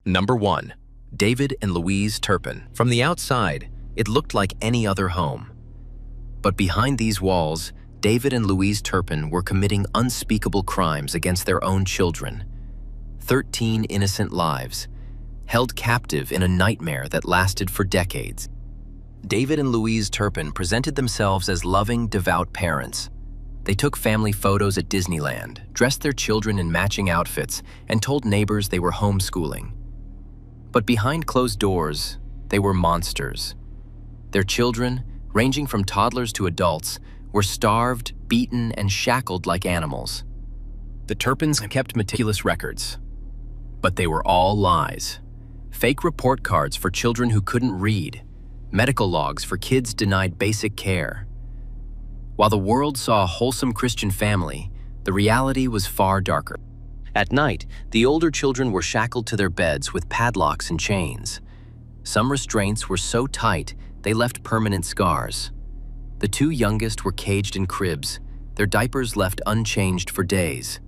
Number 1. David and Louise Turpin. From the outside, it looked like any other home. But behind these walls, David and Louise Turpin were committing unspeakable crimes against their own children. 13 innocent lives, held captive in a nightmare that lasted for decades. David and Louise Turpin presented themselves as loving, devout parents. They took family photos at Disneyland, dressed their children in matching outfits, and told neighbors they were homeschooling. But behind closed doors, they were monsters. Their children, ranging from toddlers to adults, were starved, beaten, and shackled like animals. The Turpins kept meticulous records, but they were all lies. Fake report cards for children who couldn't read, medical logs for kids denied basic care. While the world saw a wholesome Christian family, the reality was far darker. At night, the older children were shackled to their beds with padlocks and chains. Some restraints were so tight they left permanent scars. The two youngest were caged in cribs, their diapers left unchanged for days.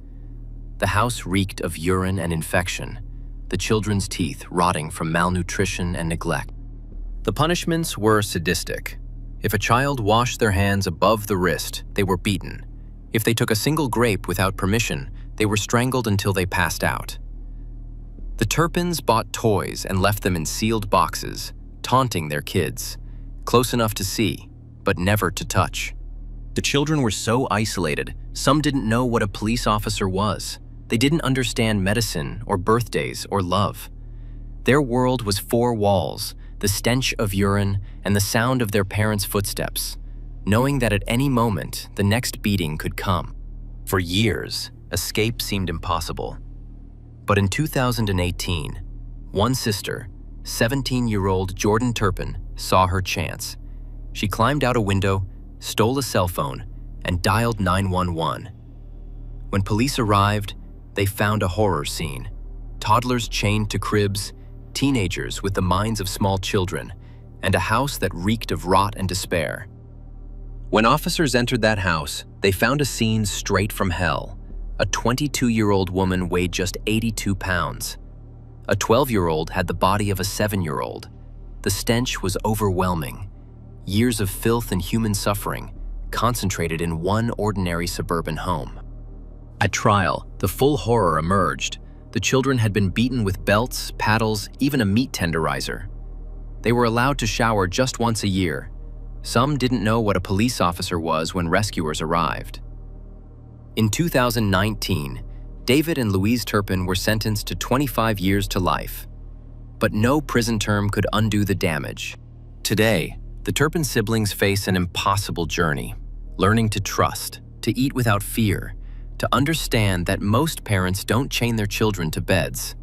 The house reeked of urine and infection, the children's teeth rotting from malnutrition and neglect. The punishments were sadistic. If a child washed their hands above the wrist, they were beaten. If they took a single grape without permission, they were strangled until they passed out. The Turpins bought toys and left them in sealed boxes, taunting their kids, close enough to see, but never to touch. The children were so isolated, some didn't know what a police officer was. They didn't understand medicine or birthdays or love. Their world was four walls, the stench of urine and the sound of their parents' footsteps, knowing that at any moment the next beating could come. For years, escape seemed impossible. But in 2018, one sister, 17-year-old Jordan Turpin, saw her chance. She climbed out a window, stole a cell phone, and dialed 911. When police arrived, they found a horror scene. Toddlers chained to cribs, teenagers with the minds of small children, and a house that reeked of rot and despair. When officers entered that house, they found a scene straight from hell. A 22-year-old woman weighed just 82 pounds. A 12-year-old had the body of a 7-year-old. The stench was overwhelming. Years of filth and human suffering concentrated in one ordinary suburban home. At trial, the full horror emerged. The children had been beaten with belts, paddles, even a meat tenderizer. They were allowed to shower just once a year. Some didn't know what a police officer was when rescuers arrived. In 2019, David and Louise Turpin were sentenced to 25 years to life. But no prison term could undo the damage. Today, the Turpin siblings face an impossible journey, learning to trust, to eat without fear, to understand that most parents don't chain their children to beds.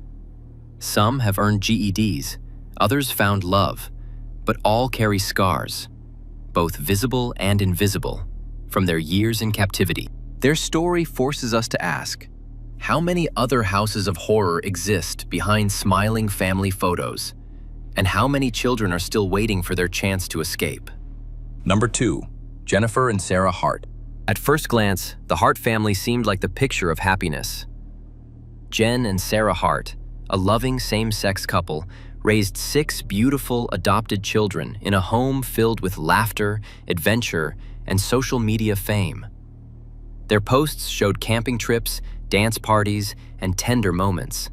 Some have earned GEDs, others found love, but all carry scars, both visible and invisible, from their years in captivity. Their story forces us to ask, how many other houses of horror exist behind smiling family photos? And how many children are still waiting for their chance to escape? Number 2. Jennifer and Sarah Hart. At first glance, the Hart family seemed like the picture of happiness. Jen and Sarah Hart, a loving same-sex couple, raised 6 beautiful adopted children in a home filled with laughter, adventure, and social media fame. Their posts showed camping trips, dance parties, and tender moments.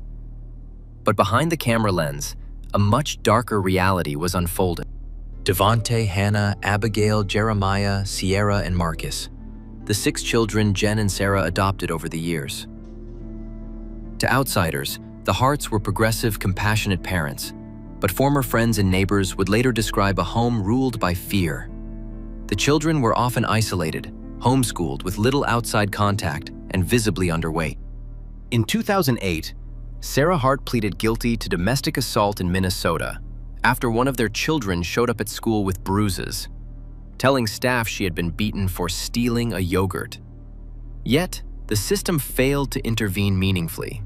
But behind the camera lens, a much darker reality was unfolding. Devonte, Hannah, Abigail, Jeremiah, Sierra, and Marcus, the 6 children Jen and Sarah adopted over the years. To outsiders, the Harts were progressive, compassionate parents, but former friends and neighbors would later describe a home ruled by fear. The children were often isolated, homeschooled with little outside contact, and visibly underweight. In 2008, Sarah Hart pleaded guilty to domestic assault in Minnesota after one of their children showed up at school with bruises, telling staff she had been beaten for stealing a yogurt. Yet, the system failed to intervene meaningfully.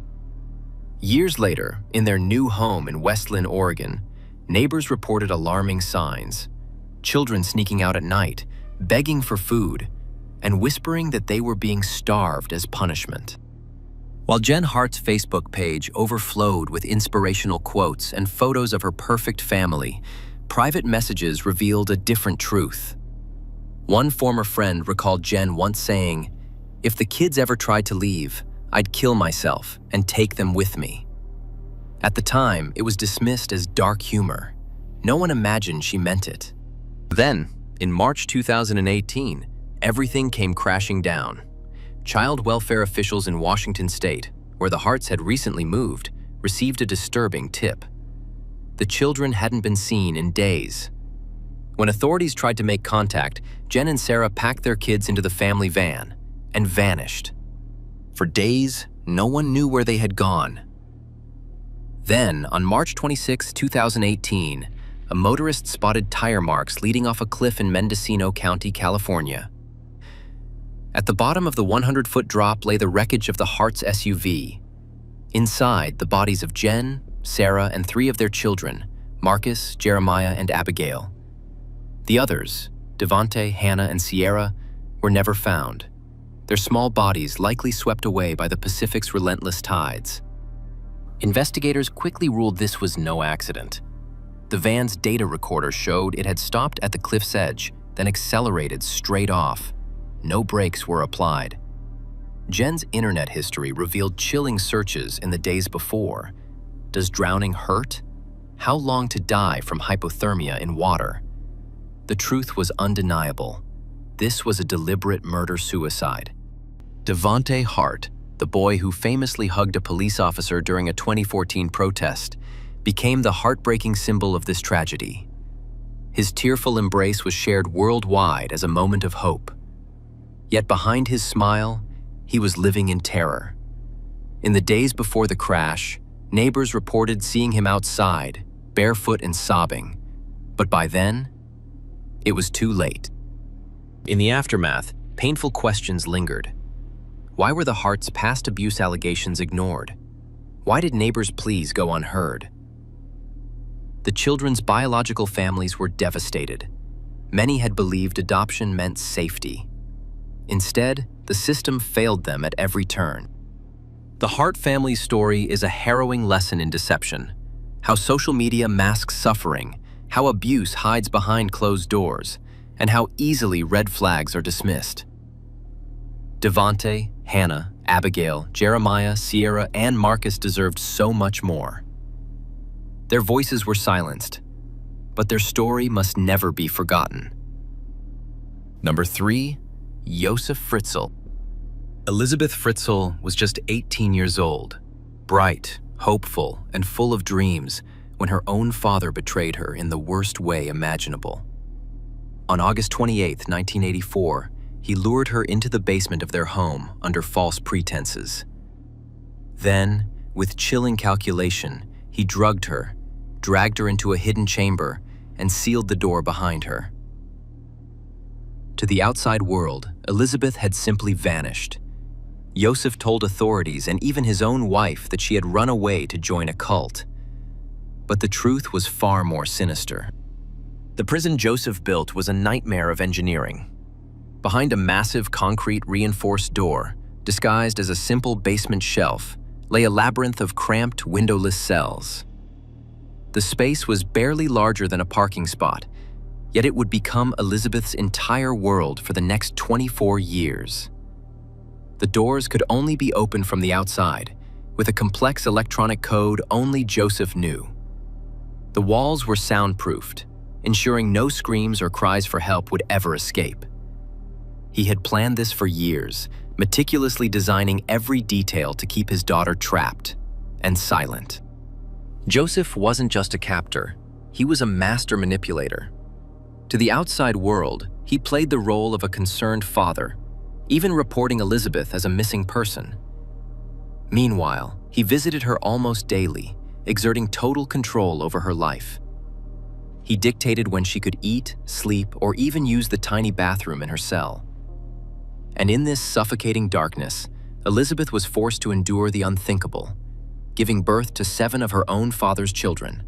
Years later, in their new home in Westland, Oregon, neighbors reported alarming signs. Children sneaking out at night, begging for food, and whispering that they were being starved as punishment. While Jen Hart's Facebook page overflowed with inspirational quotes and photos of her perfect family, private messages revealed a different truth. One former friend recalled Jen once saying, "If the kids ever tried to leave, I'd kill myself and take them with me." At the time, it was dismissed as dark humor. No one imagined she meant it. Then, in March 2018, everything came crashing down. Child welfare officials in Washington state, where the Harts had recently moved, received a disturbing tip. The children hadn't been seen in days. When authorities tried to make contact, Jen and Sarah packed their kids into the family van and vanished. For days, no one knew where they had gone. Then, on March 26, 2018, a motorist spotted tire marks leading off a cliff in Mendocino County, California. At the bottom of the 100-foot drop lay the wreckage of the Hart's SUV. Inside, the bodies of Jen, Sarah, and 3 of their children, Marcus, Jeremiah, and Abigail. The others, Devonte, Hannah, and Sierra, were never found, their small bodies likely swept away by the Pacific's relentless tides. Investigators quickly ruled this was no accident. The van's data recorder showed it had stopped at the cliff's edge, then accelerated straight off. No brakes were applied. Jen's internet history revealed chilling searches in the days before. Does drowning hurt? How long to die from hypothermia in water? The truth was undeniable. This was a deliberate murder-suicide. Devonte Hart, the boy who famously hugged a police officer during a 2014 protest, became the heartbreaking symbol of this tragedy. His tearful embrace was shared worldwide as a moment of hope. Yet behind his smile, he was living in terror. In the days before the crash, neighbors reported seeing him outside, barefoot and sobbing. But by then, it was too late. In the aftermath, painful questions lingered. Why were the Harts' past abuse allegations ignored? Why did neighbors' pleas go unheard? The children's biological families were devastated. Many had believed adoption meant safety. Instead, the system failed them at every turn. The Hart family's story is a harrowing lesson in deception. How social media masks suffering, how abuse hides behind closed doors, and how easily red flags are dismissed. Devonte, Hannah, Abigail, Jeremiah, Sierra, and Marcus deserved so much more. Their voices were silenced, but their story must never be forgotten. Number 3, Josef Fritzl. Elizabeth Fritzl was just 18 years old, bright, hopeful, and full of dreams when her own father betrayed her in the worst way imaginable. On August 28, 1984, he lured her into the basement of their home under false pretenses. Then, with chilling calculation, he drugged her, dragged her into a hidden chamber, and sealed the door behind her. To the outside world, Elizabeth had simply vanished. Josef told authorities and even his own wife that she had run away to join a cult. But the truth was far more sinister. The prison Josef built was a nightmare of engineering. Behind a massive concrete reinforced door, disguised as a simple basement shelf, lay a labyrinth of cramped, windowless cells. The space was barely larger than a parking spot, yet it would become Elizabeth's entire world for the next 24 years. The doors could only be opened from the outside, with a complex electronic code only Josef knew. The walls were soundproofed, ensuring no screams or cries for help would ever escape. He had planned this for years, meticulously designing every detail to keep his daughter trapped and silent. Josef wasn't just a captor, he was a master manipulator. To the outside world, he played the role of a concerned father, even reporting Elizabeth as a missing person. Meanwhile, he visited her almost daily, exerting total control over her life. He dictated when she could eat, sleep, or even use the tiny bathroom in her cell. And in this suffocating darkness, Elizabeth was forced to endure the unthinkable, giving birth to 7 of her own father's children.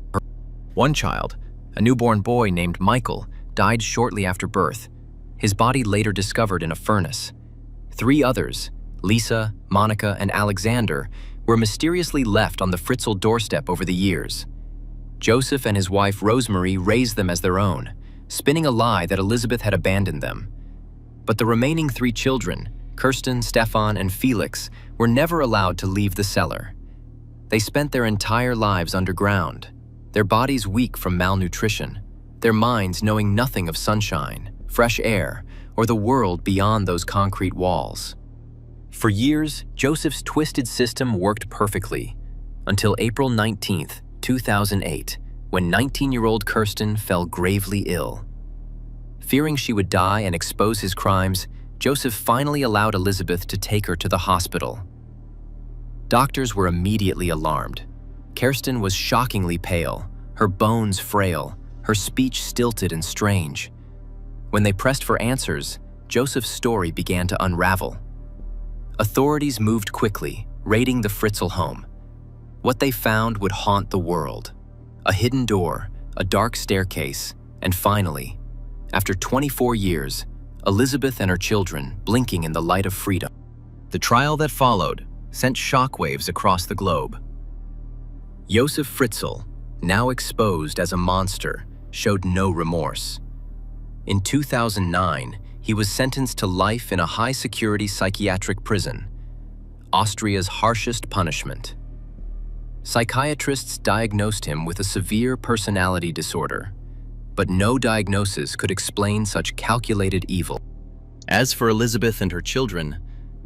One child, a newborn boy named Michael, died shortly after birth, his body later discovered in a furnace. 3 others, Lisa, Monica, and Alexander were mysteriously left on the Fritzl doorstep over the years. Josef and his wife Rosemary raised them as their own, spinning a lie that Elizabeth had abandoned them. But the remaining 3 children, Kirsten, Stefan, and Felix, were never allowed to leave the cellar. They spent their entire lives underground, their bodies weak from malnutrition, their minds knowing nothing of sunshine, fresh air, or the world beyond those concrete walls. For years, Josef's twisted system worked perfectly, until April 19, 2008, when 19-year-old Kirsten fell gravely ill. Fearing she would die and expose his crimes, Josef finally allowed Elizabeth to take her to the hospital. Doctors were immediately alarmed. Kirsten was shockingly pale, her bones frail, her speech stilted and strange. When they pressed for answers, Josef's story began to unravel. Authorities moved quickly, raiding the Fritzl home. What they found would haunt the world. A hidden door, a dark staircase, and finally, after 24 years, Elizabeth and her children blinking in the light of freedom. The trial that followed sent shockwaves across the globe. Josef Fritzl, now exposed as a monster, showed no remorse. In 2009, he was sentenced to life in a high-security psychiatric prison, Austria's harshest punishment. Psychiatrists diagnosed him with a severe personality disorder, but no diagnosis could explain such calculated evil. As for Elizabeth and her children,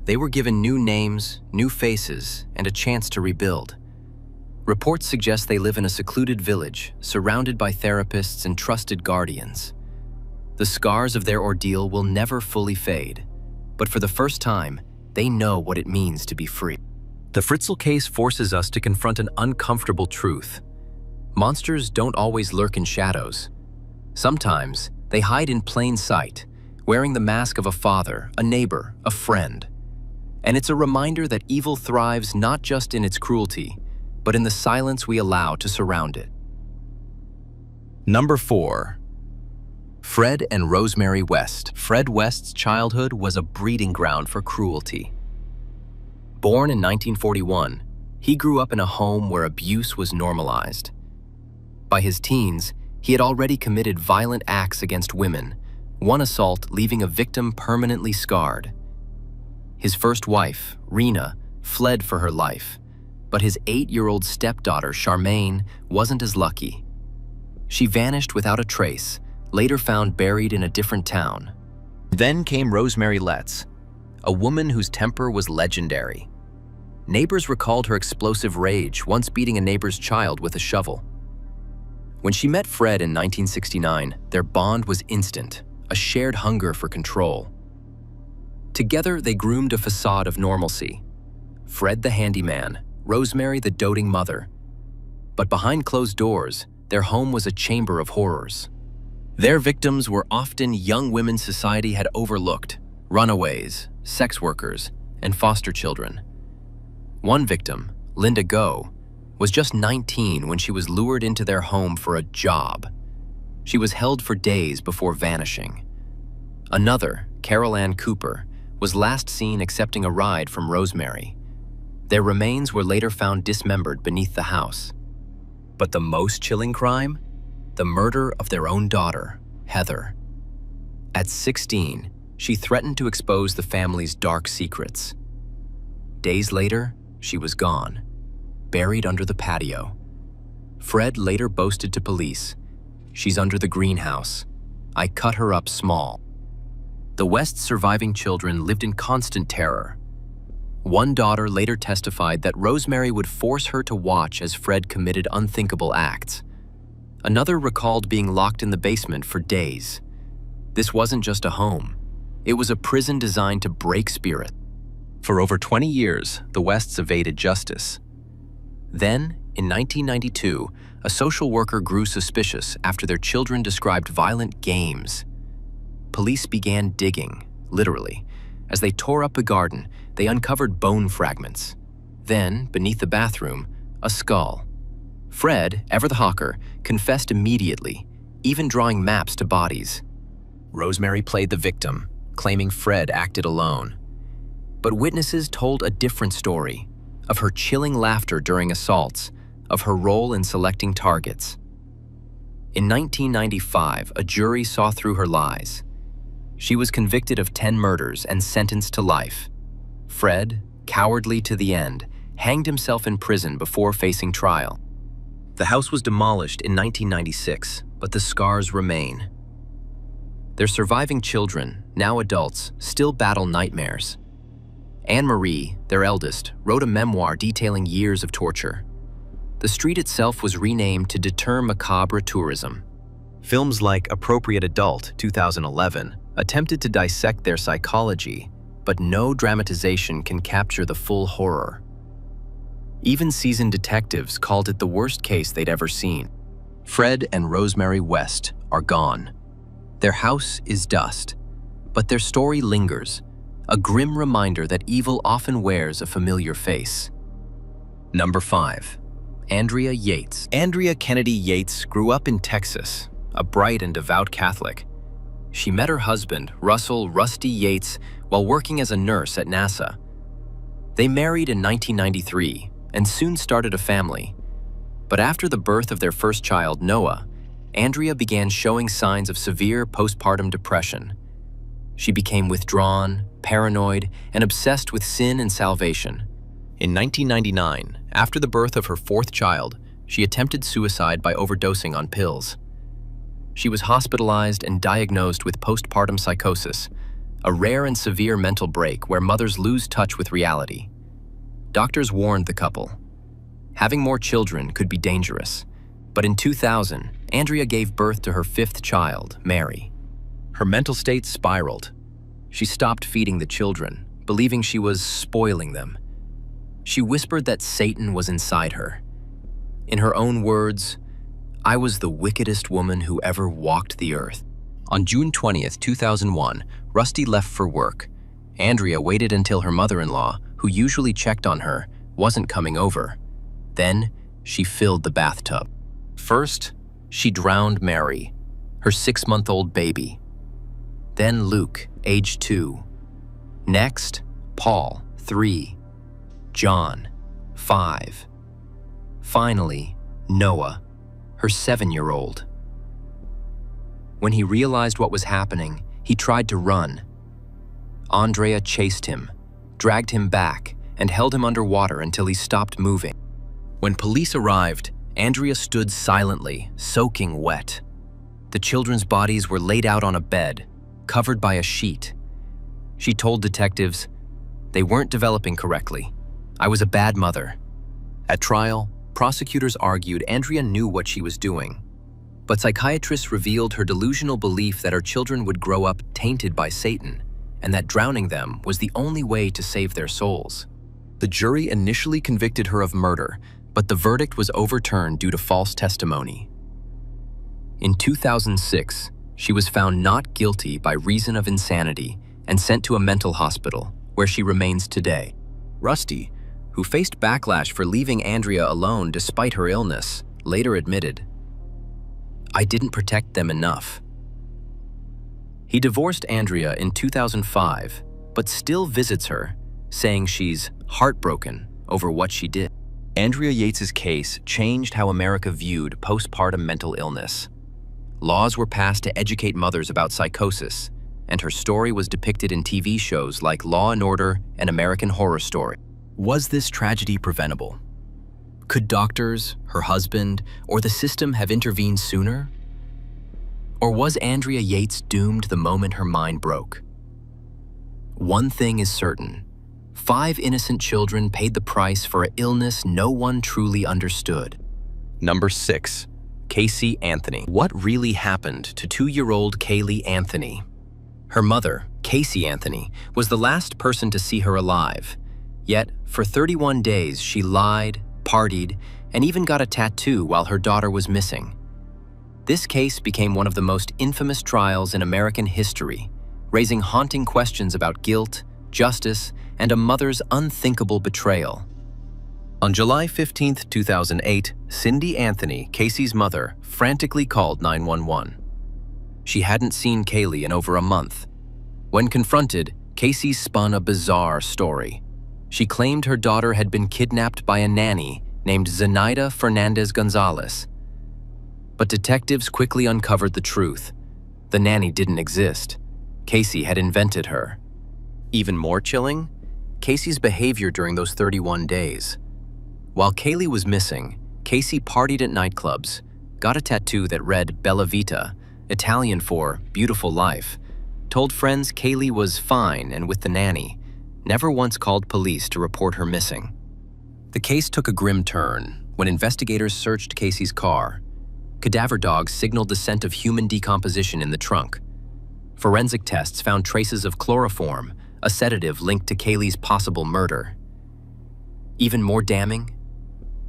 they were given new names, new faces, and a chance to rebuild. Reports suggest they live in a secluded village, surrounded by therapists and trusted guardians. The scars of their ordeal will never fully fade, but for the first time, they know what it means to be free. The Fritzl case forces us to confront an uncomfortable truth. Monsters don't always lurk in shadows. Sometimes, they hide in plain sight, wearing the mask of a father, a neighbor, a friend. And it's a reminder that evil thrives not just in its cruelty, but in the silence we allow to surround it. Number 4. Fred and Rosemary West. Fred West's childhood was a breeding ground for cruelty. Born in 1941, he grew up in a home where abuse was normalized. By his teens, he had already committed violent acts against women, one assault leaving a victim permanently scarred. His first wife, Rena, fled for her life, but his 8-year-old stepdaughter, Charmaine, wasn't as lucky. She vanished without a trace, later found buried in a different town. Then came Rosemary Letts, a woman whose temper was legendary. Neighbors recalled her explosive rage, once beating a neighbor's child with a shovel. When she met Fred in 1969, their bond was instant, a shared hunger for control. Together, they groomed a facade of normalcy. Fred the handyman, Rosemary the doting mother. But behind closed doors, their home was a chamber of horrors. Their victims were often young women society had overlooked, runaways, sex workers, and foster children. One victim, Linda Go, was just 19 when she was lured into their home for a job. She was held for days before vanishing. Another, Carol Ann Cooper, was last seen accepting a ride from Rosemary. Their remains were later found dismembered beneath the house. But the most chilling crime? The murder of their own daughter, Heather. At 16, she threatened to expose the family's dark secrets. Days later, she was gone, buried under the patio. Fred later boasted to police, "She's under the greenhouse. I cut her up small." The West's surviving children lived in constant terror. One daughter later testified that Rosemary would force her to watch as Fred committed unthinkable acts. Another recalled being locked in the basement for days. This wasn't just a home. It was a prison designed to break spirit. For over 20 years, the Wests evaded justice. Then, in 1992, a social worker grew suspicious after their children described violent games. Police began digging, literally. As they tore up the garden, they uncovered bone fragments. Then, beneath the bathroom, a skull. Fred, ever the hawker, confessed immediately, even drawing maps to bodies. Rosemary played the victim, claiming Fred acted alone. But witnesses told a different story, of her chilling laughter during assaults, of her role in selecting targets. In 1995, a jury saw through her lies. She was convicted of 10 murders and sentenced to life. Fred, cowardly to the end, hanged himself in prison before facing trial. The house was demolished in 1996, but the scars remain. Their surviving children, now adults, still battle nightmares. Anne-Marie, their eldest, wrote a memoir detailing years of torture. The street itself was renamed to deter macabre tourism. Films like Appropriate Adult, 2011, attempted to dissect their psychology, but no dramatization can capture the full horror. Even seasoned detectives called it the worst case they'd ever seen. Fred and Rosemary West are gone. Their house is dust, but their story lingers, a grim reminder that evil often wears a familiar face. Number 5. Andrea Yates. Andrea Kennedy Yates grew up in Texas, a bright and devout Catholic. She met her husband, Russell "Rusty" Yates, while working as a nurse at NASA. They married in 1993 and soon started a family. But after the birth of their first child, Noah, Andrea began showing signs of severe postpartum depression. She became withdrawn, paranoid, and obsessed with sin and salvation. In 1999, after the birth of her fourth child, she attempted suicide by overdosing on pills. She was hospitalized and diagnosed with postpartum psychosis, a rare and severe mental break where mothers lose touch with reality. Doctors warned the couple. Having more children could be dangerous, but in 2000, Andrea gave birth to her fifth child, Mary. Her mental state spiraled. She stopped feeding the children, believing she was spoiling them. She whispered that Satan was inside her. In her own words, "I was the wickedest woman who ever walked the earth." On June 20th, 2001, Rusty left for work. Andrea waited until her mother-in-law, who usually checked on her, wasn't coming over. Then, she filled the bathtub. First, she drowned Mary, her 6-month-old baby. Then Luke, age 2. Next, Paul, 3. John, 5. Finally, Noah, her 7-year-old. When he realized what was happening, he tried to run. Andrea chased him, dragged him back, and held him underwater until he stopped moving. When police arrived, Andrea stood silently, soaking wet. The children's bodies were laid out on a bed, covered by a sheet. She told detectives, "They weren't developing correctly. I was a bad mother." At trial, prosecutors argued Andrea knew what she was doing, but psychiatrists revealed her delusional belief that her children would grow up tainted by Satan, and that drowning them was the only way to save their souls. The jury initially convicted her of murder, but the verdict was overturned due to false testimony. In 2006, she was found not guilty by reason of insanity and sent to a mental hospital, where she remains today. Rusty, who faced backlash for leaving Andrea alone despite her illness, later admitted, "I didn't protect them enough." He divorced Andrea in 2005, but still visits her, saying she's heartbroken over what she did. Andrea Yates's case changed how America viewed postpartum mental illness. Laws were passed to educate mothers about psychosis, and her story was depicted in TV shows like Law and Order and American Horror Story. Was this tragedy preventable? Could doctors, her husband, or the system have intervened sooner? Or was Andrea Yates doomed the moment her mind broke? One thing is certain: 5 innocent children paid the price for an illness no one truly understood. Number 6. Casey Anthony. What really happened to 2-year-old Kaylee Anthony? Her mother, Casey Anthony, was the last person to see her alive. Yet, for 31 days, she lied, partied, and even got a tattoo while her daughter was missing. This case became one of the most infamous trials in American history, raising haunting questions about guilt, justice, and a mother's unthinkable betrayal. On July 15, 2008, Cindy Anthony, Casey's mother, frantically called 911. She hadn't seen Kaylee in over a month. When confronted, Casey spun a bizarre story. She claimed her daughter had been kidnapped by a nanny named Zenaida Fernandez Gonzalez. But detectives quickly uncovered the truth. The nanny didn't exist. Casey had invented her. Even more chilling, Casey's behavior during those 31 days. While Kaylee was missing, Casey partied at nightclubs, got a tattoo that read Bella Vita, Italian for beautiful life, told friends Kaylee was fine and with the nanny, never once called police to report her missing. The case took a grim turn when investigators searched Casey's car. Cadaver dogs signaled the scent of human decomposition in the trunk. Forensic tests found traces of chloroform, a sedative linked to Kaylee's possible murder. Even more damning,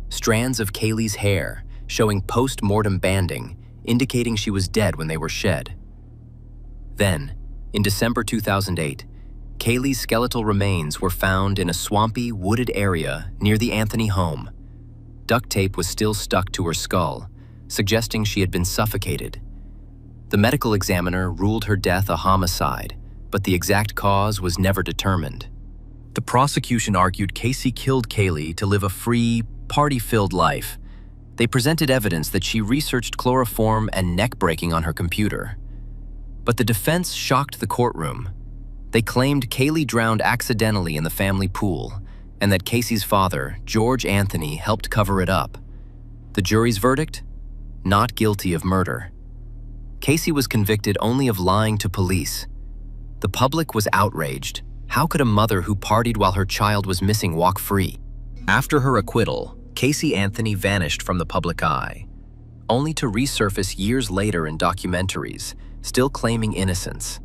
strands of Kaylee's hair showing post-mortem banding, indicating she was dead when they were shed. Then, in December 2008, Kaylee's skeletal remains were found in a swampy, wooded area near the Anthony home. Duct tape was still stuck to her skull, suggesting she had been suffocated. The medical examiner ruled her death a homicide, but the exact cause was never determined. The prosecution argued Casey killed Kaylee to live a free, party-filled life. They presented evidence that she researched chloroform and neck-breaking on her computer. But the defense shocked the courtroom. They claimed Kaylee drowned accidentally in the family pool, and that Casey's father, George Anthony, helped cover it up. The jury's verdict? Not guilty of murder. Casey was convicted only of lying to police. The public was outraged. How could a mother who partied while her child was missing walk free? After her acquittal, Casey Anthony vanished from the public eye, only to resurface years later in documentaries, still claiming innocence.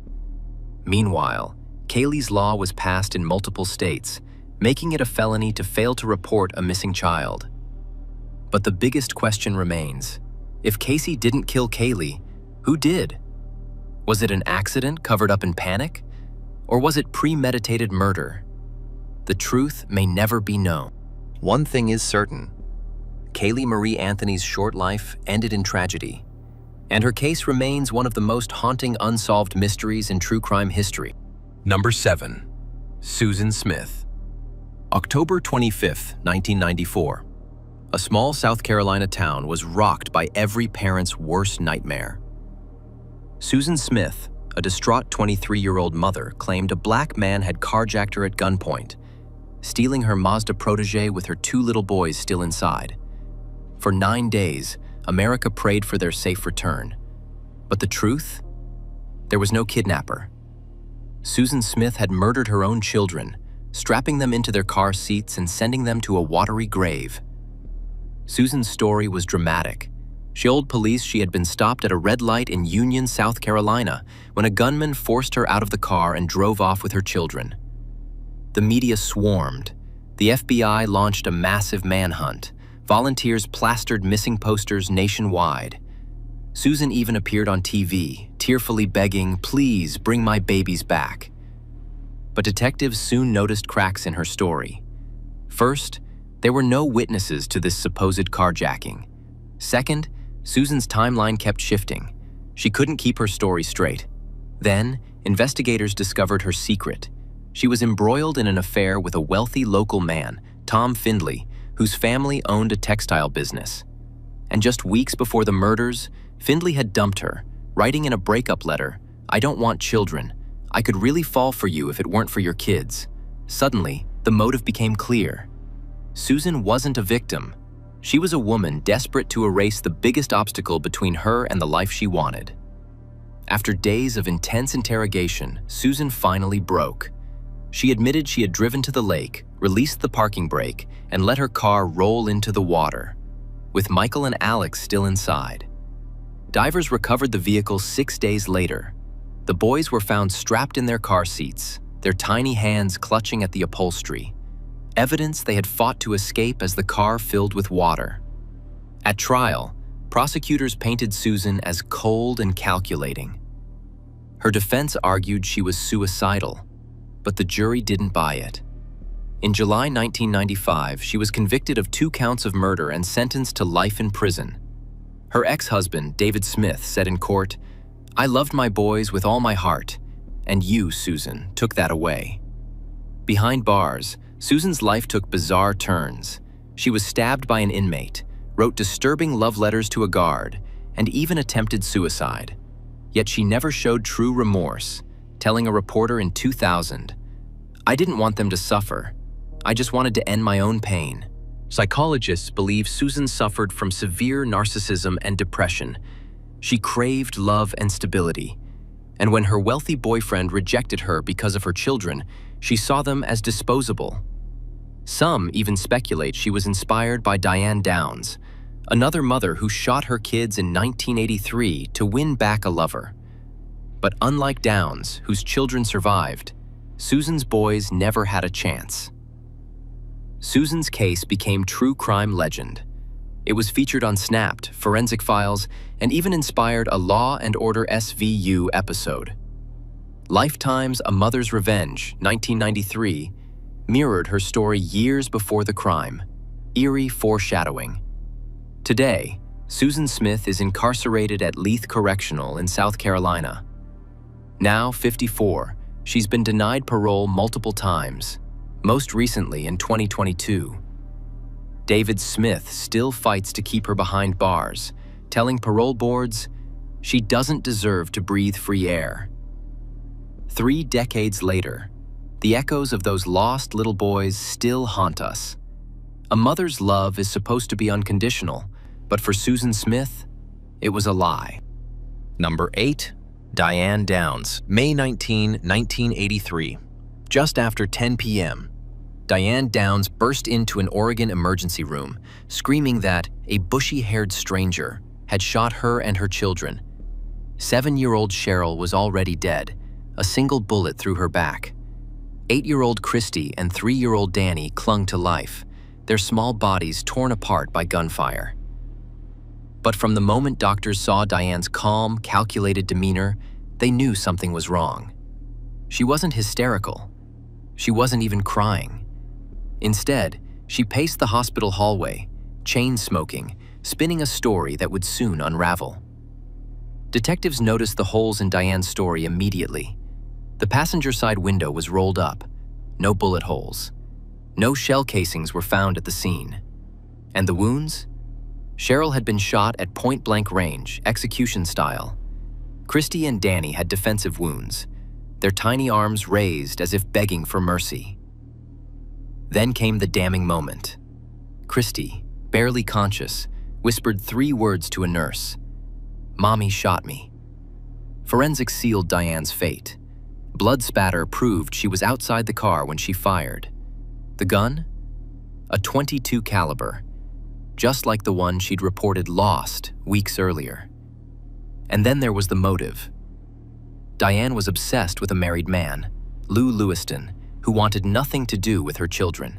Meanwhile, Kaylee's law was passed in multiple states, making it a felony to fail to report a missing child. But the biggest question remains: if Casey didn't kill Kaylee, who did? Was it an accident covered up in panic? Or was it premeditated murder? The truth may never be known. One thing is certain: Kaylee Marie Anthony's short life ended in tragedy, and her case remains one of the most haunting unsolved mysteries in true crime history. Number 7. Susan Smith. October 25, 1994. A small South Carolina town was rocked by every parent's worst nightmare. Susan Smith, a distraught 23-year-old mother, claimed a black man had carjacked her at gunpoint, stealing her Mazda protege with her 2 little boys still inside. For 9 days, America prayed for their safe return. But the truth? There was no kidnapper. Susan Smith had murdered her own children, strapping them into their car seats and sending them to a watery grave. Susan's story was dramatic. She told police she had been stopped at a red light in Union, South Carolina, when a gunman forced her out of the car and drove off with her children. The media swarmed. The FBI launched a massive manhunt. Volunteers plastered missing posters nationwide. Susan even appeared on TV, tearfully begging, "Please bring my babies back." But detectives soon noticed cracks in her story. First, there were no witnesses to this supposed carjacking. Second, Susan's timeline kept shifting. She couldn't keep her story straight. Then, investigators discovered her secret. She was embroiled in an affair with a wealthy local man, Tom Findley, whose family owned a textile business. And just weeks before the murders, Findley had dumped her, writing in a breakup letter, "I don't want children. I could really fall for you if it weren't for your kids." Suddenly, the motive became clear. Susan wasn't a victim. She was a woman desperate to erase the biggest obstacle between her and the life she wanted. After days of intense interrogation, Susan finally broke. She admitted she had driven to the lake, released the parking brake, and let her car roll into the water, with Michael and Alex still inside. Divers recovered the vehicle 6 days later. The boys were found strapped in their car seats, their tiny hands clutching at the upholstery. Evidence they had fought to escape as the car filled with water. At trial, prosecutors painted Susan as cold and calculating. Her defense argued she was suicidal, but the jury didn't buy it. In July 1995, she was convicted of 2 counts of murder and sentenced to life in prison. Her ex-husband, David Smith, said in court, "I loved my boys with all my heart. And you, Susan, took that away. Behind bars, Susan's life took bizarre turns. She was stabbed by an inmate, wrote disturbing love letters to a guard, and even attempted suicide. Yet she never showed true remorse, telling a reporter in 2000, "I didn't want them to suffer. I just wanted to end my own pain." Psychologists believe Susan suffered from severe narcissism and depression. She craved love and stability. And when her wealthy boyfriend rejected her because of her children, she saw them as disposable. Some even speculate she was inspired by Diane Downs, another mother who shot her kids in 1983 to win back a lover. But unlike Downs, whose children survived, Susan's boys never had a chance. Susan's case became true crime legend. It was featured on Snapped, Forensic Files, and even inspired a Law and Order SVU episode. Lifetime's A Mother's Revenge, 1993, mirrored her story years before the crime, eerie foreshadowing. Today, Susan Smith is incarcerated at Leith Correctional in South Carolina. Now 54, she's been denied parole multiple times, most recently in 2022. David Smith still fights to keep her behind bars, telling parole boards she doesn't deserve to breathe free air. 3 decades later, the echoes of those lost little boys still haunt us. A mother's love is supposed to be unconditional, but for Susan Smith, it was a lie. Number 8. Diane Downs, May 19, 1983. Just after 10 p.m., Diane Downs burst into an Oregon emergency room, screaming that a bushy-haired stranger had shot her and her children. 7-year-old Cheryl was already dead, a single bullet through her back. 8-year-old Christy and 3-year-old Danny clung to life, their small bodies torn apart by gunfire. But from the moment doctors saw Diane's calm, calculated demeanor, they knew something was wrong. She wasn't hysterical. She wasn't even crying. Instead, she paced the hospital hallway, chain-smoking, spinning a story that would soon unravel. Detectives noticed the holes in Diane's story immediately. The passenger side window was rolled up, no bullet holes. No shell casings were found at the scene. And the wounds? Cheryl had been shot at point-blank range, execution style. Christy and Danny had defensive wounds, their tiny arms raised as if begging for mercy. Then came the damning moment. Christy, barely conscious, whispered 3 words to a nurse. "Mommy shot me." Forensics sealed Diane's fate. Blood spatter proved she was outside the car when she fired. The gun? A .22 caliber, just like the one she'd reported lost weeks earlier. And then there was the motive. Diane was obsessed with a married man, Lou Lewiston, who wanted nothing to do with her children.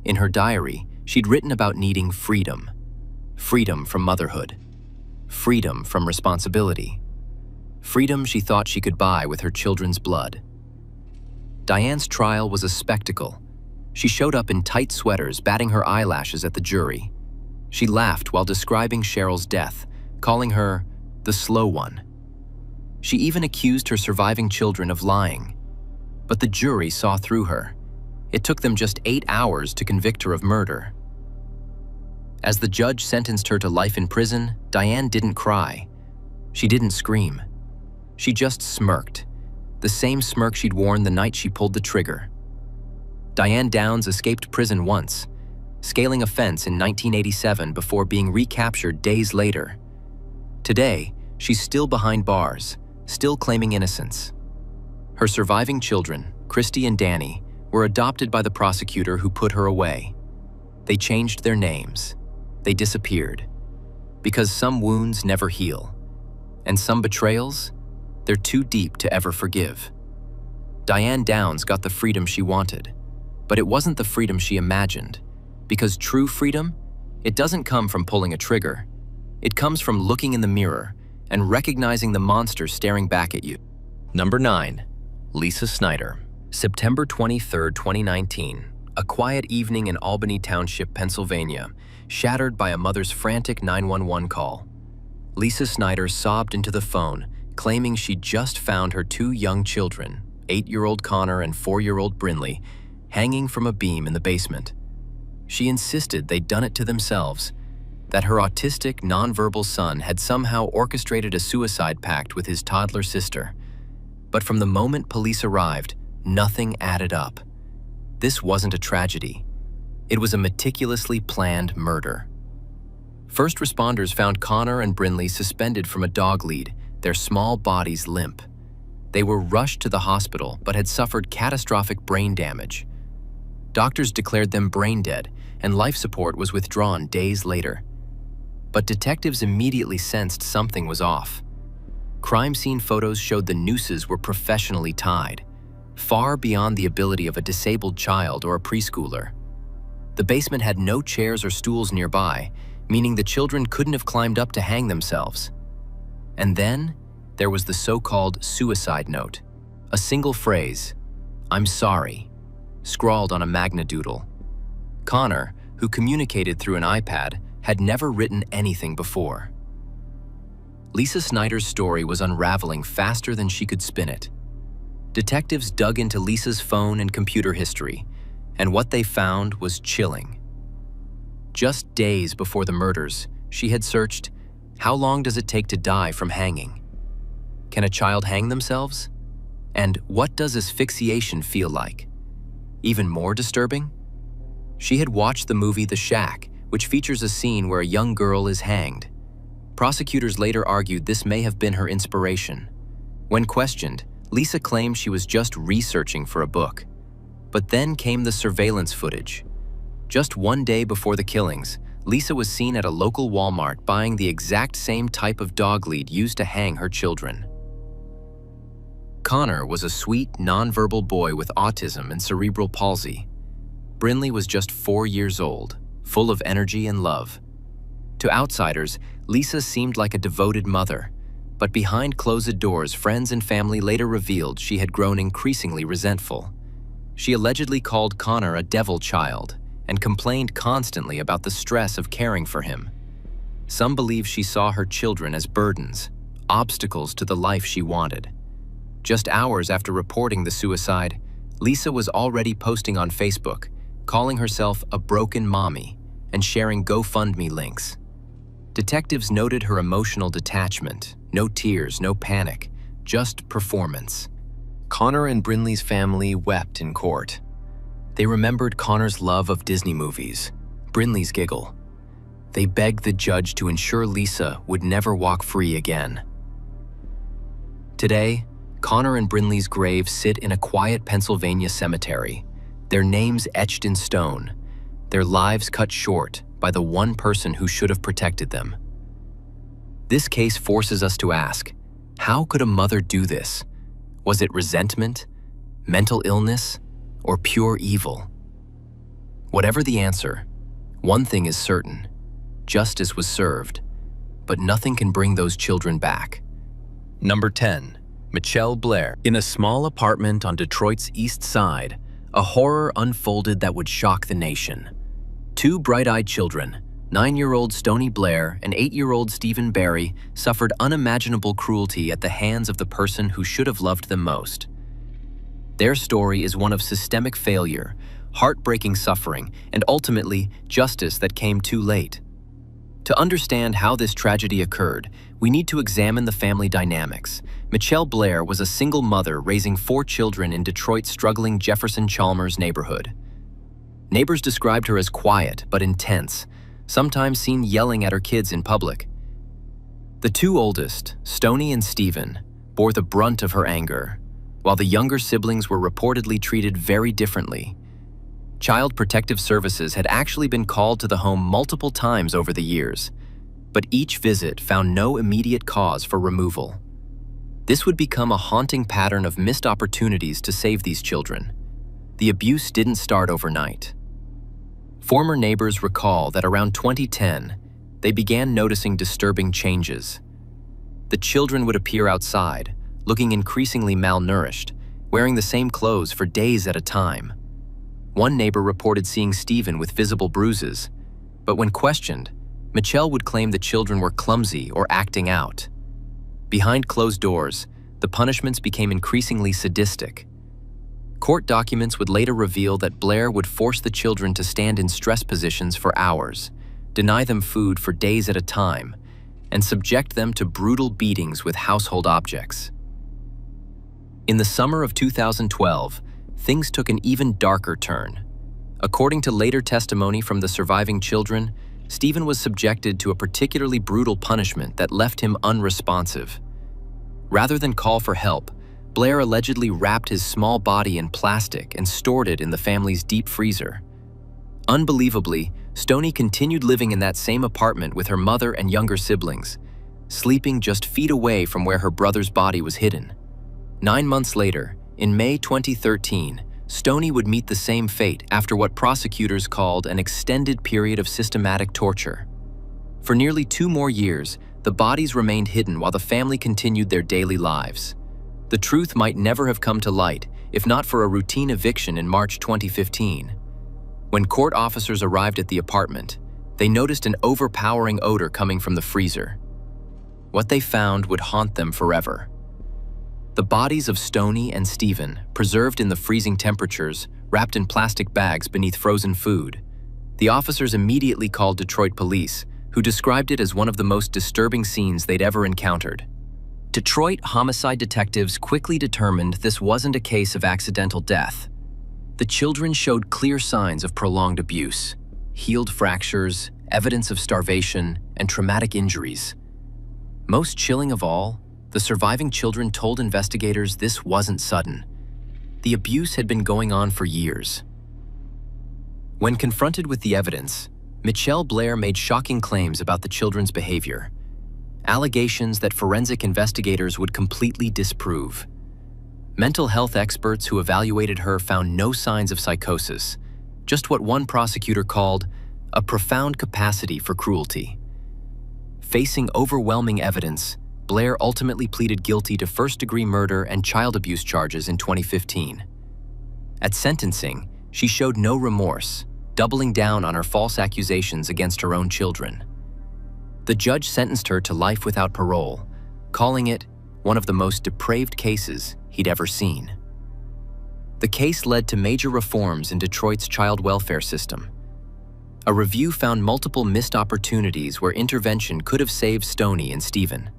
In her diary, she'd written about needing freedom. Freedom from motherhood. Freedom from responsibility. Freedom she thought she could buy with her children's blood. Diane's trial was a spectacle. She showed up in tight sweaters, batting her eyelashes at the jury. She laughed while describing Cheryl's death, calling her the slow one. She even accused her surviving children of lying. But the jury saw through her. It took them just 8 hours to convict her of murder. As the judge sentenced her to life in prison, Diane didn't cry. She didn't scream. She just smirked, the same smirk she'd worn the night she pulled the trigger. Diane Downs escaped prison once, scaling a fence in 1987 before being recaptured days later. Today, she's still behind bars, still claiming innocence. Her surviving children, Christy and Danny, were adopted by the prosecutor who put her away. They changed their names. They disappeared. Because some wounds never heal. And some betrayals, they're too deep to ever forgive. Diane Downs got the freedom she wanted, but it wasn't the freedom she imagined. Because true freedom, it doesn't come from pulling a trigger. It comes from looking in the mirror and recognizing the monster staring back at you. Number 9. Lisa Snyder. September 23, 2019. A quiet evening in Albany Township, Pennsylvania, shattered by a mother's frantic 911 call. Lisa Snyder sobbed into the phone, claiming she just found her two young children, 8-year-old Connor and 4-year-old Brinley, hanging from a beam in the basement. She insisted they'd done it to themselves, that her autistic, nonverbal son had somehow orchestrated a suicide pact with his toddler sister. But from the moment police arrived, nothing added up. This wasn't a tragedy. It was a meticulously planned murder. First responders found Connor and Brinley suspended from a dog lead, their small bodies limp. They were rushed to the hospital but had suffered catastrophic brain damage. Doctors declared them brain dead, and life support was withdrawn days later. But detectives immediately sensed something was off. Crime scene photos showed the nooses were professionally tied, far beyond the ability of a disabled child or a preschooler. The basement had no chairs or stools nearby, meaning the children couldn't have climbed up to hang themselves. And then there was the so-called suicide note, a single phrase, "I'm sorry," scrawled on a magnadoodle. Connor, who communicated through an iPad, had never written anything before. Lisa Snyder's story was unraveling faster than she could spin it. Detectives dug into Lisa's phone and computer history, and what they found was chilling. Just days before the murders, she had searched, "How long does it take to die from hanging? Can a child hang themselves? And what does asphyxiation feel like?" Even more disturbing? She had watched the movie The Shack, which features a scene where a young girl is hanged. Prosecutors later argued this may have been her inspiration. When questioned, Lisa claimed she was just researching for a book. But then came the surveillance footage. Just one day before the killings, Lisa was seen at a local Walmart buying the exact same type of dog lead used to hang her children. Connor was a sweet, nonverbal boy with autism and cerebral palsy. Brinley was just 4 years old, full of energy and love. To outsiders, Lisa seemed like a devoted mother, but behind closed doors, friends and family later revealed she had grown increasingly resentful. She allegedly called Connor a devil child and complained constantly about the stress of caring for him. Some believe she saw her children as burdens, obstacles to the life she wanted. Just hours after reporting the suicide, Lisa was already posting on Facebook, calling herself a broken mommy and sharing GoFundMe links. Detectives noted her emotional detachment, no tears, no panic, just performance. Connor and Brinley's family wept in court. They remembered Connor's love of Disney movies, Brinley's giggle. They begged the judge to ensure Lisa would never walk free again. Today, Connor and Brinley's graves sit in a quiet Pennsylvania cemetery, their names etched in stone, their lives cut short by the one person who should have protected them. This case forces us to ask, how could a mother do this? Was it resentment, mental illness, or pure evil? Whatever the answer, one thing is certain: justice was served, but nothing can bring those children back. Number 10. Mitchelle Blair. In a small apartment on Detroit's East Side, a horror unfolded that would shock the nation. Two bright-eyed children, 9-year-old Stoney Blair and 8-year-old Stephen Barry, suffered unimaginable cruelty at the hands of the person who should have loved them most. Their story is one of systemic failure, heartbreaking suffering, and ultimately, justice that came too late. To understand how this tragedy occurred, we need to examine the family dynamics. Mitchelle Blair was a single mother raising 4 children in Detroit's struggling Jefferson Chalmers neighborhood. Neighbors described her as quiet but intense, sometimes seen yelling at her kids in public. The two oldest, Stoney and Stephen, bore the brunt of her anger, while the younger siblings were reportedly treated very differently. Child Protective Services had actually been called to the home multiple times over the years, but each visit found no immediate cause for removal. This would become a haunting pattern of missed opportunities to save these children. The abuse didn't start overnight. Former neighbors recall that around 2010, they began noticing disturbing changes. The children would appear outside, looking increasingly malnourished, wearing the same clothes for days at a time. One neighbor reported seeing Stephen with visible bruises, but when questioned, Mitchelle would claim the children were clumsy or acting out. Behind closed doors, the punishments became increasingly sadistic. Court documents would later reveal that Blair would force the children to stand in stress positions for hours, deny them food for days at a time, and subject them to brutal beatings with household objects. In the summer of 2012, things took an even darker turn. According to later testimony from the surviving children, Stephen was subjected to a particularly brutal punishment that left him unresponsive. Rather than call for help, Blair allegedly wrapped his small body in plastic and stored it in the family's deep freezer. Unbelievably, Stoney continued living in that same apartment with her mother and younger siblings, sleeping just feet away from where her brother's body was hidden. 9 months later, in May 2013, Stoney would meet the same fate after what prosecutors called an extended period of systematic torture. For nearly 2 more years, the bodies remained hidden while the family continued their daily lives. The truth might never have come to light if not for a routine eviction in March 2015. When court officers arrived at the apartment, they noticed an overpowering odor coming from the freezer. What they found would haunt them forever. The bodies of Stoney and Stephen, preserved in the freezing temperatures, wrapped in plastic bags beneath frozen food. The officers immediately called Detroit police, who described it as one of the most disturbing scenes they'd ever encountered. Detroit homicide detectives quickly determined this wasn't a case of accidental death. The children showed clear signs of prolonged abuse, healed fractures, evidence of starvation, and traumatic injuries. Most chilling of all, the surviving children told investigators this wasn't sudden. The abuse had been going on for years. When confronted with the evidence, Mitchelle Blair made shocking claims about the children's behavior, allegations that forensic investigators would completely disprove. Mental health experts who evaluated her found no signs of psychosis, just what one prosecutor called a profound capacity for cruelty. Facing overwhelming evidence, Blair ultimately pleaded guilty to first-degree murder and child abuse charges in 2015. At sentencing, she showed no remorse, doubling down on her false accusations against her own children. The judge sentenced her to life without parole, calling it one of the most depraved cases he'd ever seen. The case led to major reforms in Detroit's child welfare system. A review found multiple missed opportunities where intervention could have saved Stoney and Stephen.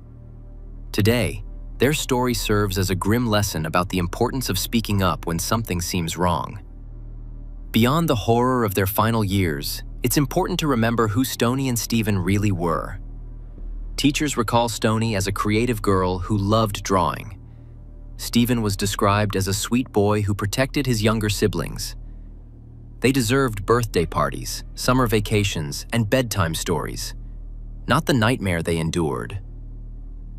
Today, their story serves as a grim lesson about the importance of speaking up when something seems wrong. Beyond the horror of their final years, it's important to remember who Stoney and Stephen really were. Teachers recall Stoney as a creative girl who loved drawing. Stephen was described as a sweet boy who protected his younger siblings. They deserved birthday parties, summer vacations, and bedtime stories, not the nightmare they endured.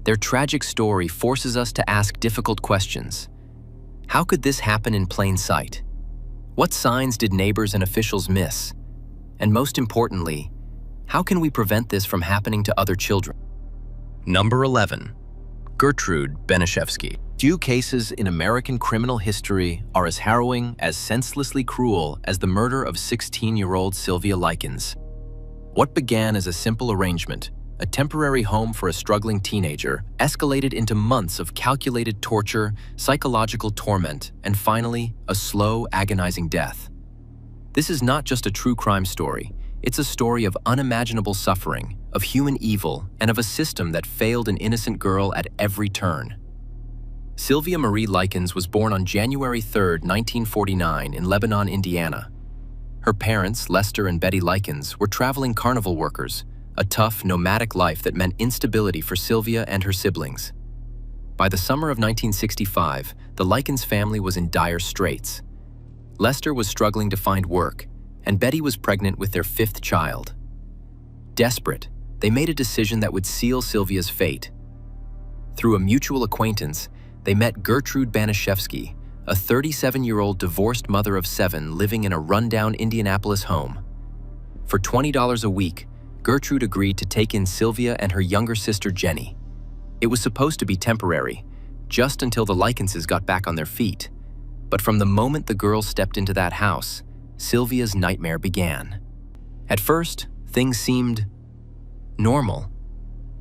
Their tragic story forces us to ask difficult questions. How could this happen in plain sight? What signs did neighbors and officials miss? And most importantly, how can we prevent this from happening to other children? Number 11. Gertrude Baniszewski. Few cases in American criminal history are as harrowing, as senselessly cruel as the murder of 16-year-old Sylvia Likens. What began as a simple arrangement, a temporary home for a struggling teenager, escalated into months of calculated torture, psychological torment, and finally, a slow, agonizing death. This is not just a true crime story. It's a story of unimaginable suffering, of human evil, and of a system that failed an innocent girl at every turn. Sylvia Marie Likens was born on January 3, 1949, in Lebanon, Indiana. Her parents, Lester and Betty Likens, were traveling carnival workers, a tough, nomadic life that meant instability for Sylvia and her siblings. By the summer of 1965, the Likens family was in dire straits. Lester was struggling to find work, and Betty was pregnant with their 5th child. Desperate, they made a decision that would seal Sylvia's fate. Through a mutual acquaintance, they met Gertrude Baniszewski, a 37-year-old divorced mother of 7 living in a rundown Indianapolis home. For $20 a week, Gertrude agreed to take in Sylvia and her younger sister Jenny. It was supposed to be temporary, just until the Likenses got back on their feet. But from the moment the girls stepped into that house, Sylvia's nightmare began. At first, things seemed normal.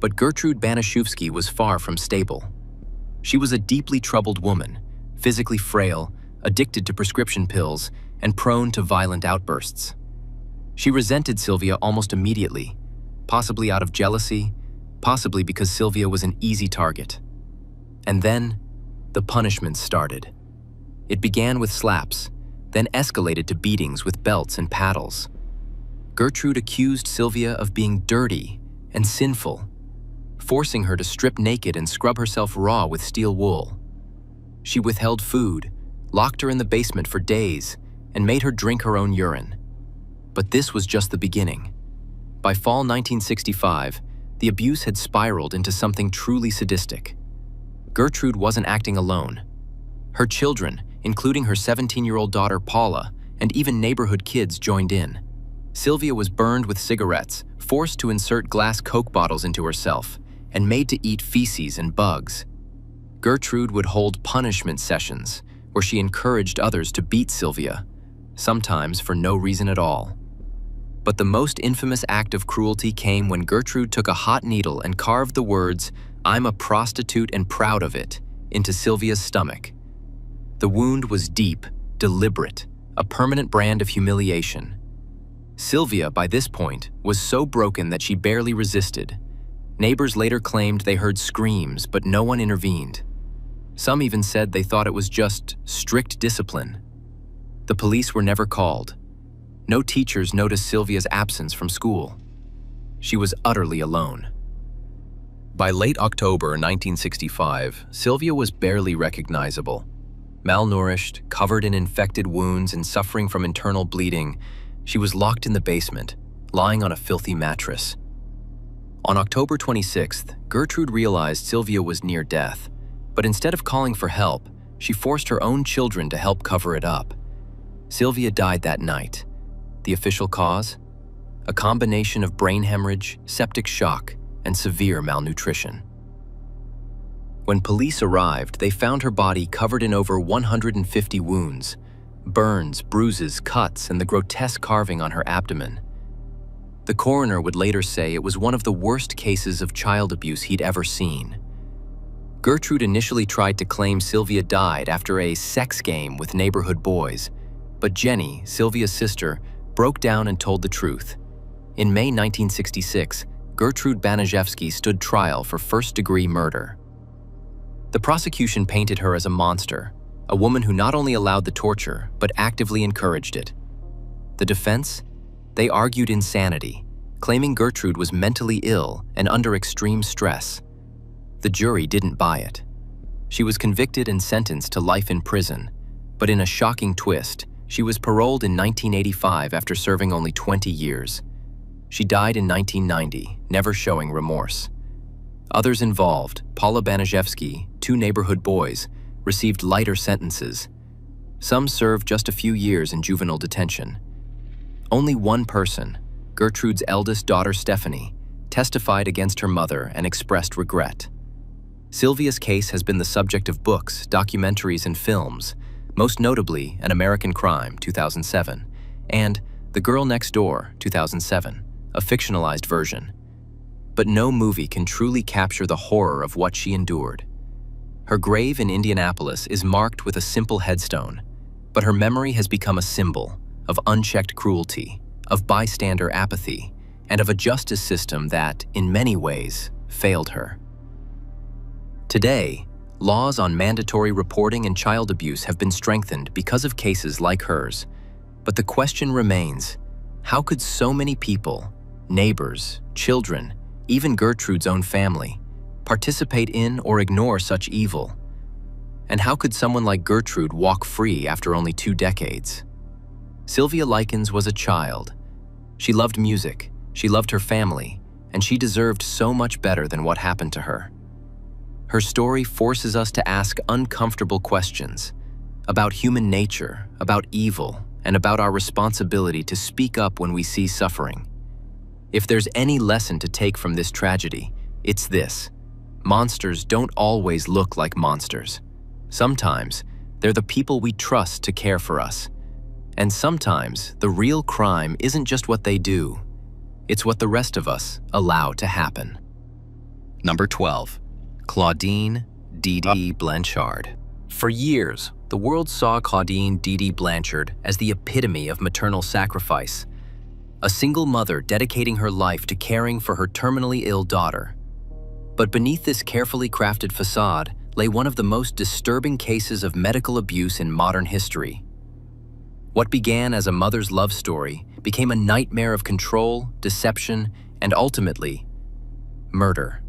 But Gertrude Baniszewski was far from stable. She was a deeply troubled woman, physically frail, addicted to prescription pills, and prone to violent outbursts. She resented Sylvia almost immediately, possibly out of jealousy, possibly because Sylvia was an easy target. And then, the punishments started. It began with slaps, then escalated to beatings with belts and paddles. Gertrude accused Sylvia of being dirty and sinful, forcing her to strip naked and scrub herself raw with steel wool. She withheld food, locked her in the basement for days, and made her drink her own urine. But this was just the beginning. By fall 1965, the abuse had spiraled into something truly sadistic. Gertrude wasn't acting alone. Her children, including her 17-year-old daughter Paula, and even neighborhood kids joined in. Sylvia was burned with cigarettes, forced to insert glass Coke bottles into herself, and made to eat feces and bugs. Gertrude would hold punishment sessions where she encouraged others to beat Sylvia, sometimes for no reason at all. But the most infamous act of cruelty came when Gertrude took a hot needle and carved the words, "I'm a prostitute and proud of it," into Sylvia's stomach. The wound was deep, deliberate, a permanent brand of humiliation. Sylvia, by this point, was so broken that she barely resisted. Neighbors later claimed they heard screams, but no one intervened. Some even said they thought it was just strict discipline. The police were never called. No teachers noticed Sylvia's absence from school. She was utterly alone. By late October 1965, Sylvia was barely recognizable. Malnourished, covered in infected wounds and suffering from internal bleeding, she was locked in the basement, lying on a filthy mattress. On October 26th, Gertrude realized Sylvia was near death, but instead of calling for help, she forced her own children to help cover it up. Sylvia died that night. The official cause? A combination of brain hemorrhage, septic shock, and severe malnutrition. When police arrived, they found her body covered in over 150 wounds, burns, bruises, cuts, and the grotesque carving on her abdomen. The coroner would later say it was one of the worst cases of child abuse he'd ever seen. Gertrude initially tried to claim Sylvia died after a sex game with neighborhood boys, but Jenny, Sylvia's sister, broke down and told the truth. In May 1966, Gertrude Baniszewski stood trial for first-degree murder. The prosecution painted her as a monster, a woman who not only allowed the torture, but actively encouraged it. The defense? They argued insanity, claiming Gertrude was mentally ill and under extreme stress. The jury didn't buy it. She was convicted and sentenced to life in prison, but in a shocking twist, she was paroled in 1985 after serving only 20 years. She died in 1990, never showing remorse. Others involved, Paula Baniszewski, 2 neighborhood boys, received lighter sentences. Some served just a few years in juvenile detention. Only one person, Gertrude's eldest daughter Stephanie, testified against her mother and expressed regret. Sylvia's case has been the subject of books, documentaries, and films, most notably An American Crime, 2007, and The Girl Next Door, 2007, a fictionalized version. But no movie can truly capture the horror of what she endured. Her grave in Indianapolis is marked with a simple headstone, but her memory has become a symbol of unchecked cruelty, of bystander apathy, and of a justice system that, in many ways, failed her. Today, laws on mandatory reporting and child abuse have been strengthened because of cases like hers, but the question remains, how could so many people, neighbors, children, even Gertrude's own family, participate in or ignore such evil? And how could someone like Gertrude walk free after only 2 decades? Sylvia Likens was a child. She loved music, she loved her family, and she deserved so much better than what happened to her. Her story forces us to ask uncomfortable questions about human nature, about evil, and about our responsibility to speak up when we see suffering. If there's any lesson to take from this tragedy, it's this: monsters don't always look like monsters. Sometimes, they're the people we trust to care for us. And sometimes, the real crime isn't just what they do, it's what the rest of us allow to happen. Number 12. Claudinne DeeDee Blanchard. For years, the world saw Claudinne DeeDee Blanchard as the epitome of maternal sacrifice, a single mother dedicating her life to caring for her terminally ill daughter. But beneath this carefully crafted facade lay one of the most disturbing cases of medical abuse in modern history. What began as a mother's love story became a nightmare of control, deception, and ultimately, murder.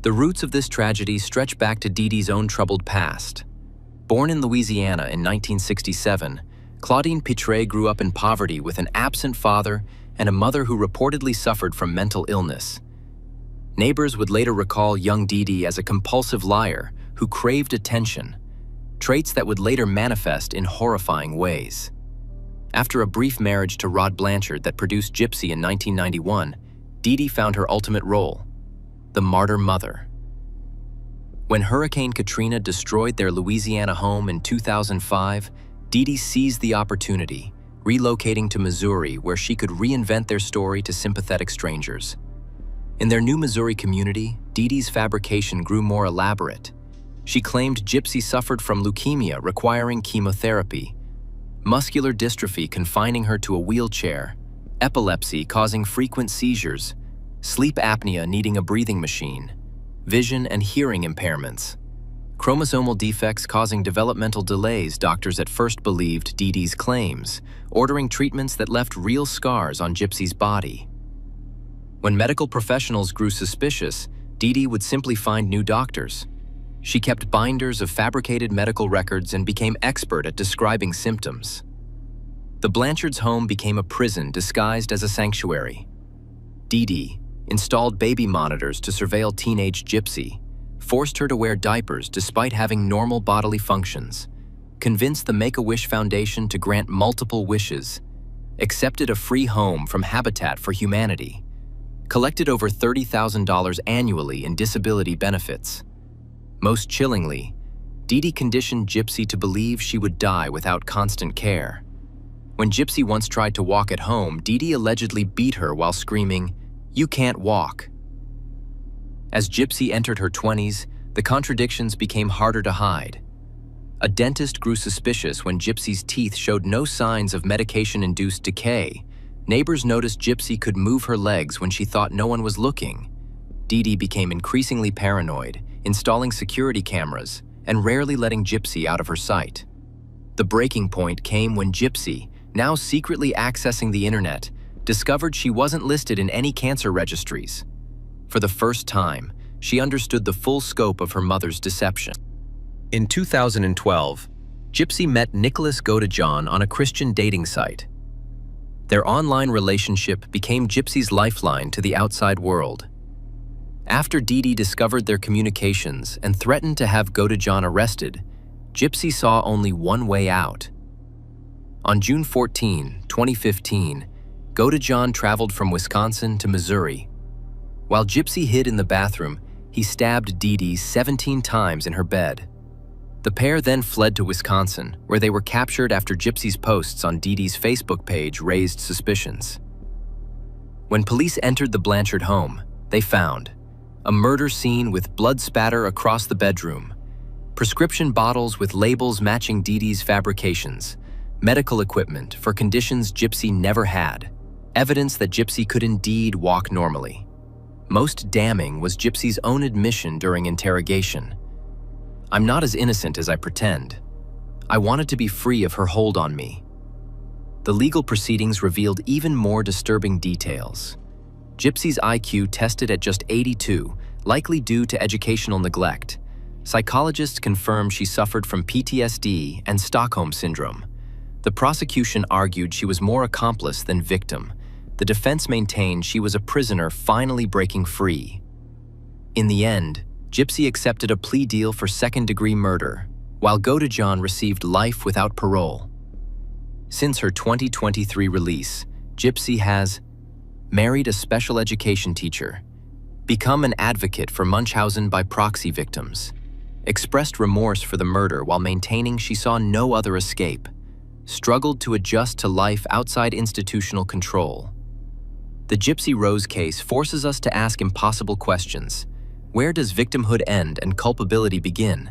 The roots of this tragedy stretch back to DeeDee's own troubled past. Born in Louisiana in 1967, Claudinne Pitre grew up in poverty with an absent father and a mother who reportedly suffered from mental illness. Neighbors would later recall young DeeDee as a compulsive liar who craved attention, traits that would later manifest in horrifying ways. After a brief marriage to Rod Blanchard that produced Gypsy in 1991, DeeDee found her ultimate role: the martyr mother. When Hurricane Katrina destroyed their Louisiana home in 2005, DeeDee seized the opportunity, relocating to Missouri where she could reinvent their story to sympathetic strangers. In their new Missouri community, DeeDee's fabrication grew more elaborate. She claimed Gypsy suffered from leukemia requiring chemotherapy, muscular dystrophy confining her to a wheelchair, epilepsy causing frequent seizures, sleep apnea needing a breathing machine, vision and hearing impairments, chromosomal defects causing developmental delays. Doctors at first believed DeeDee's claims, ordering treatments that left real scars on Gypsy's body. When medical professionals grew suspicious, DeeDee would simply find new doctors. She kept binders of fabricated medical records and became expert at describing symptoms. The Blanchards' home became a prison disguised as a sanctuary. DeeDee installed baby monitors to surveil teenage Gypsy, forced her to wear diapers despite having normal bodily functions, convinced the Make-A-Wish Foundation to grant multiple wishes, accepted a free home from Habitat for Humanity, collected over $30,000 annually in disability benefits. Most chillingly, DeeDee conditioned Gypsy to believe she would die without constant care. When Gypsy once tried to walk at home, DeeDee allegedly beat her while screaming, "You can't walk." As Gypsy entered her 20s, the contradictions became harder to hide. A dentist grew suspicious when Gypsy's teeth showed no signs of medication-induced decay. Neighbors noticed Gypsy could move her legs when she thought no one was looking. DeeDee became increasingly paranoid, installing security cameras and rarely letting Gypsy out of her sight. The breaking point came when Gypsy, now secretly accessing the internet, discovered she wasn't listed in any cancer registries. For the first time, she understood the full scope of her mother's deception. In 2012, Gypsy met Nicholas Godejohn on a Christian dating site. Their online relationship became Gypsy's lifeline to the outside world. After DeeDee discovered their communications and threatened to have Godejohn arrested, Gypsy saw only one way out. On June 14, 2015, Godejohn traveled from Wisconsin to Missouri. While Gypsy hid in the bathroom, he stabbed DeeDee 17 times in her bed. The pair then fled to Wisconsin, where they were captured after Gypsy's posts on DeeDee's Facebook page raised suspicions. When police entered the Blanchard home, they found a murder scene with blood spatter across the bedroom, prescription bottles with labels matching DeeDee's fabrications, medical equipment for conditions Gypsy never had, evidence that Gypsy could indeed walk normally. Most damning was Gypsy's own admission during interrogation. "I'm not as innocent as I pretend. I wanted to be free of her hold on me." The legal proceedings revealed even more disturbing details. Gypsy's IQ tested at just 82, likely due to educational neglect. Psychologists confirmed she suffered from PTSD and Stockholm Syndrome. The prosecution argued she was more accomplice than victim. The defense maintained she was a prisoner finally breaking free. In the end, Gypsy accepted a plea deal for second-degree murder, while Godejohn received life without parole. Since her 2023 release, Gypsy has married a special education teacher, become an advocate for Munchausen by proxy victims, expressed remorse for the murder while maintaining she saw no other escape, struggled to adjust to life outside institutional control. The Gypsy Rose case forces us to ask impossible questions. Where does victimhood end and culpability begin?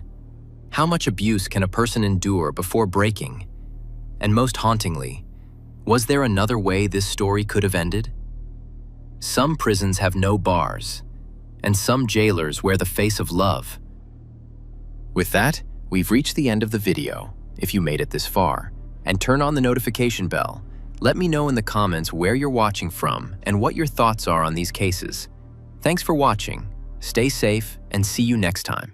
How much abuse can a person endure before breaking? And most hauntingly, was there another way this story could have ended? Some prisons have no bars, and some jailers wear the face of love. With that, we've reached the end of the video, if you made it this far. And turn on the notification bell. Let me know in the comments where you're watching from and what your thoughts are on these cases. Thanks for watching. Stay safe and see you next time.